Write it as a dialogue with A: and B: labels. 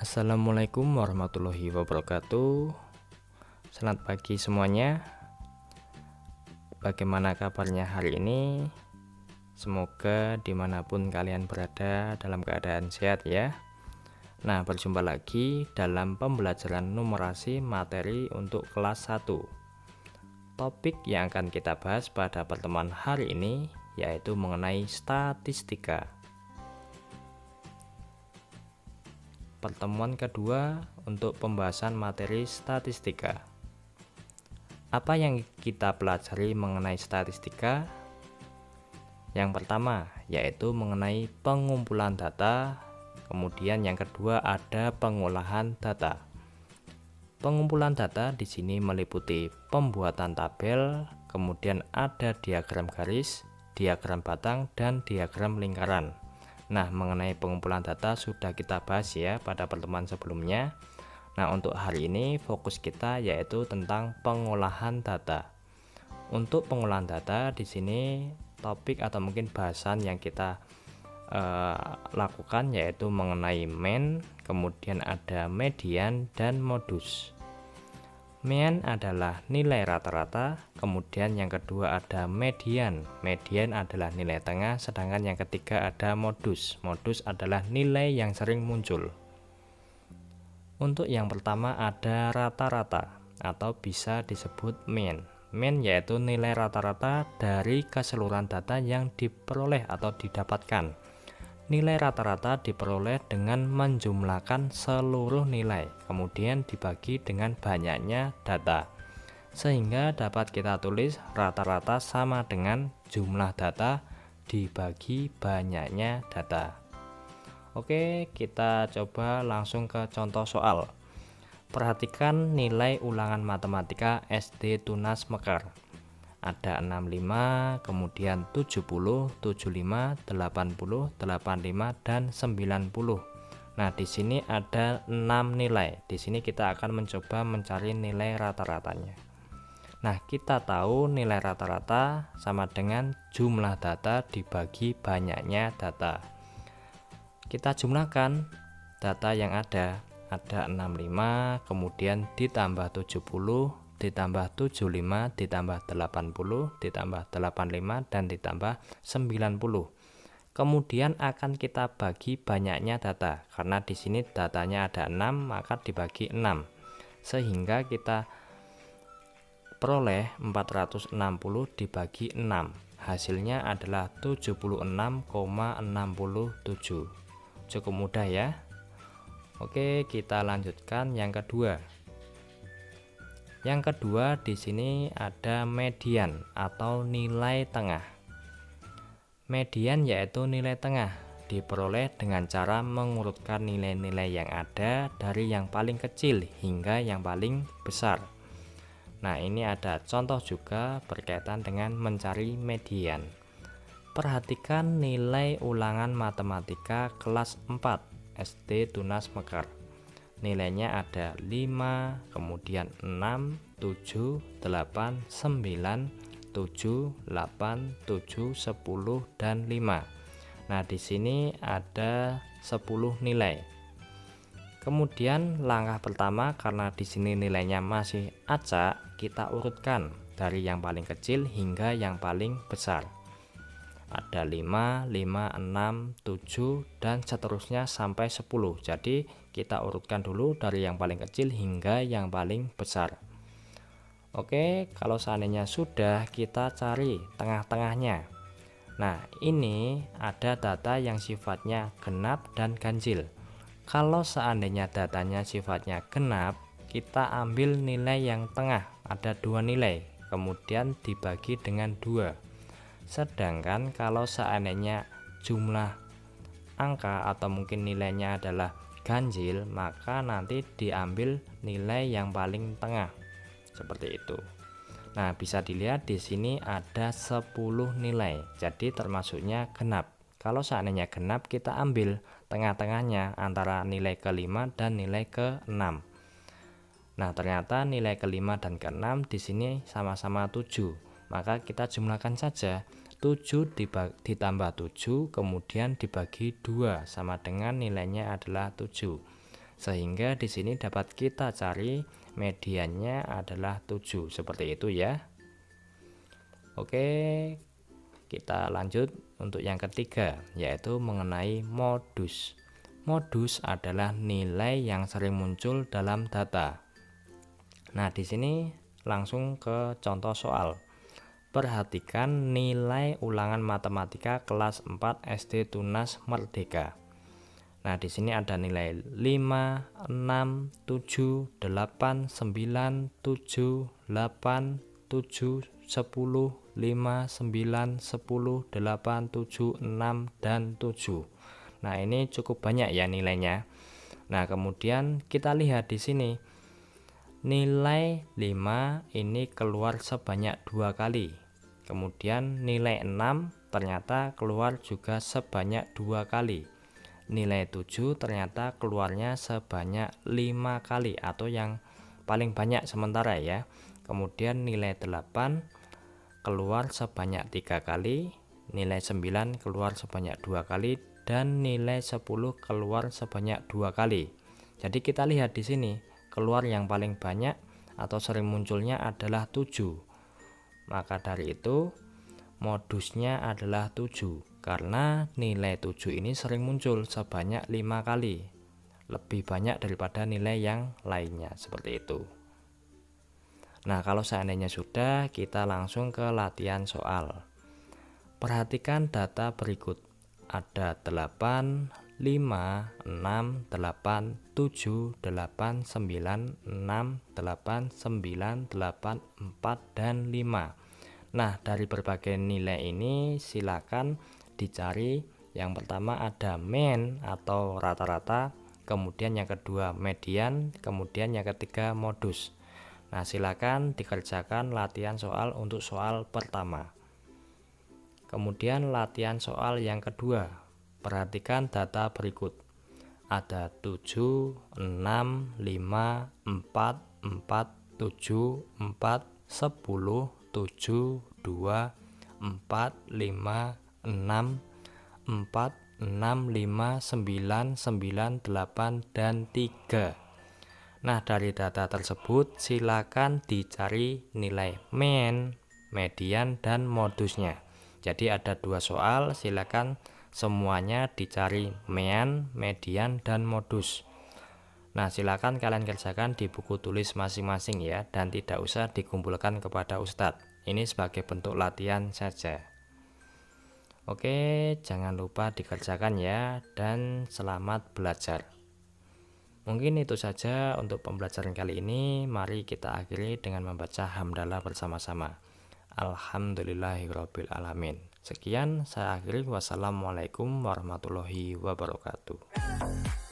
A: Assalamualaikum warahmatullahi wabarakatuh. Selamat pagi semuanya. Bagaimana kabarnya hari ini? Semoga dimanapun kalian berada dalam keadaan sehat ya. Nah, berjumpa lagi dalam pembelajaran numerasi materi untuk kelas 1. Topik yang akan kita bahas pada pertemuan hari ini yaitu mengenai statistika. Pertemuan kedua untuk pembahasan materi statistika. Apa yang kita pelajari mengenai statistika? Yang pertama yaitu mengenai pengumpulan data, kemudian yang kedua ada pengolahan data. Pengumpulan data di sini meliputi pembuatan tabel, kemudian ada diagram garis, diagram batang, dan diagram lingkaran. Nah, mengenai pengumpulan data sudah kita bahas ya pada pertemuan sebelumnya. Nah, untuk hari ini fokus kita yaitu tentang pengolahan data. Untuk pengolahan data di sini topik atau mungkin bahasan yang kita lakukan yaitu mengenai mean, kemudian ada median dan modus. Mean adalah nilai rata-rata, kemudian yang kedua ada median. Median adalah nilai tengah, sedangkan yang ketiga ada modus. Modus adalah nilai yang sering muncul. Untuk yang pertama ada rata-rata atau bisa disebut mean. Mean yaitu nilai rata-rata dari keseluruhan data yang diperoleh atau didapatkan. Nilai rata-rata diperoleh dengan menjumlahkan seluruh nilai, kemudian dibagi dengan banyaknya data. Sehingga dapat kita tulis rata-rata sama dengan jumlah data dibagi banyaknya data. Oke, kita coba langsung ke contoh soal. Perhatikan nilai ulangan matematika SD Tunas Mekar. Ada 65, kemudian 70, 75, 80, 85 dan 90. Nah, di sini ada 6 nilai. Di sini kita akan mencoba mencari nilai rata-ratanya. Nah, kita tahu nilai rata-rata sama dengan jumlah data dibagi banyaknya data. Kita jumlahkan data yang ada 65, kemudian ditambah 70, ditambah 75, ditambah 80, ditambah 85, dan ditambah 90. Kemudian akan kita bagi banyaknya data. Karena di sini datanya ada 6, maka dibagi 6. Sehingga kita peroleh 460 dibagi 6. Hasilnya adalah 76,67. Cukup mudah ya. Oke, kita lanjutkan yang kedua. Yang kedua di sini ada median atau nilai tengah. Median yaitu nilai tengah, diperoleh dengan cara mengurutkan nilai-nilai yang ada dari yang paling kecil hingga yang paling besar. Nah, ini ada contoh juga berkaitan dengan mencari median. Perhatikan nilai ulangan matematika kelas 4 SD Tunas Mekar. Nilainya ada 5, kemudian 6, 7, 8, 9, 7, 8, 7, 10 dan 5. Nah, di sini ada 10 nilai. Kemudian langkah pertama, karena di sini nilainya masih acak, kita urutkan dari yang paling kecil hingga yang paling besar. Ada 5, 5, 6, 7 dan seterusnya sampai 10. Jadi kita urutkan dulu dari yang paling kecil hingga yang paling besar. Oke, kalau seandainya sudah, kita cari tengah-tengahnya. Nah, ini ada data yang sifatnya genap dan ganjil. Kalau seandainya datanya sifatnya genap, kita ambil nilai yang tengah, ada 2 nilai, kemudian dibagi dengan 2. Sedangkan kalau seandainya jumlah angka atau mungkin nilainya adalah ganjil, maka nanti diambil nilai yang paling tengah. Seperti itu. Nah, bisa dilihat di sini ada 10 nilai. Jadi termasuknya genap. Kalau seandainya genap, kita ambil tengah-tengahnya antara nilai ke-5 dan nilai ke-6. Nah, ternyata nilai ke-5 dan ke-6 di sini sama-sama 7. Maka kita jumlahkan saja 7 ditambah 7 kemudian dibagi 2 sama dengan nilainya adalah 7. Sehingga di sini dapat kita cari mediannya adalah 7, seperti itu ya. Oke, kita lanjut untuk yang ketiga, yaitu mengenai modus. Modus adalah nilai yang sering muncul dalam data. Nah, di sini langsung ke contoh soal. Perhatikan nilai ulangan matematika kelas 4 SD Tunas Merdeka. Nah, di sini ada nilai 5, 6, 7, 8, 9, 7, 8, 7, 10, 5, 9, 10, 8, 7, 6, dan 7. Nah, ini cukup banyak ya nilainya. Nah, kemudian kita lihat di sini. Nilai 5 ini keluar sebanyak 2 kali. Kemudian nilai 6 ternyata keluar juga sebanyak 2 kali. Nilai 7 ternyata keluarnya sebanyak 5 kali atau yang paling banyak sementara ya. Kemudian nilai 8 keluar sebanyak 3 kali, nilai 9 keluar sebanyak 2 kali, dan nilai 10 keluar sebanyak 2 kali. Jadi kita lihat di sini, keluar yang paling banyak atau sering munculnya adalah 7. Maka dari itu modusnya adalah 7, karena nilai 7 ini sering muncul sebanyak 5 kali, lebih banyak daripada nilai yang lainnya, seperti itu. Nah, kalau seandainya sudah, kita langsung ke latihan soal. Perhatikan data berikut. Ada 8, 5, 6, 8, 7, 8, 9, 6, 8, 9, 8, 4, dan 5. Nah, dari berbagai nilai ini silakan dicari. Yang pertama ada mean atau rata-rata, kemudian yang kedua median, kemudian yang ketiga modus. Nah, silakan dikerjakan latihan soal untuk soal pertama. Kemudian latihan soal yang kedua. Perhatikan data berikut. Ada 7, 6, 5, 4, 4, 7, 4, 10, 7, 2, 4, 5, 6, 4, 6, 5, 9, 9, 8, dan 3. Nah, dari data tersebut silakan dicari nilai mean, median, dan modusnya. Jadi ada 2 soal, silakan semuanya dicari mean, median, dan modus. Nah, silakan kalian kerjakan di buku tulis masing-masing ya, dan tidak usah dikumpulkan kepada Ustadz. Ini sebagai bentuk latihan saja. Oke, jangan lupa dikerjakan ya, dan selamat belajar. Mungkin itu saja untuk pembelajaran kali ini. Mari kita akhiri dengan membaca hamdalah bersama-sama. Alhamdulillahirabbil alamin. Sekian saya akhiri. Wassalamualaikum warahmatullahi wabarakatuh.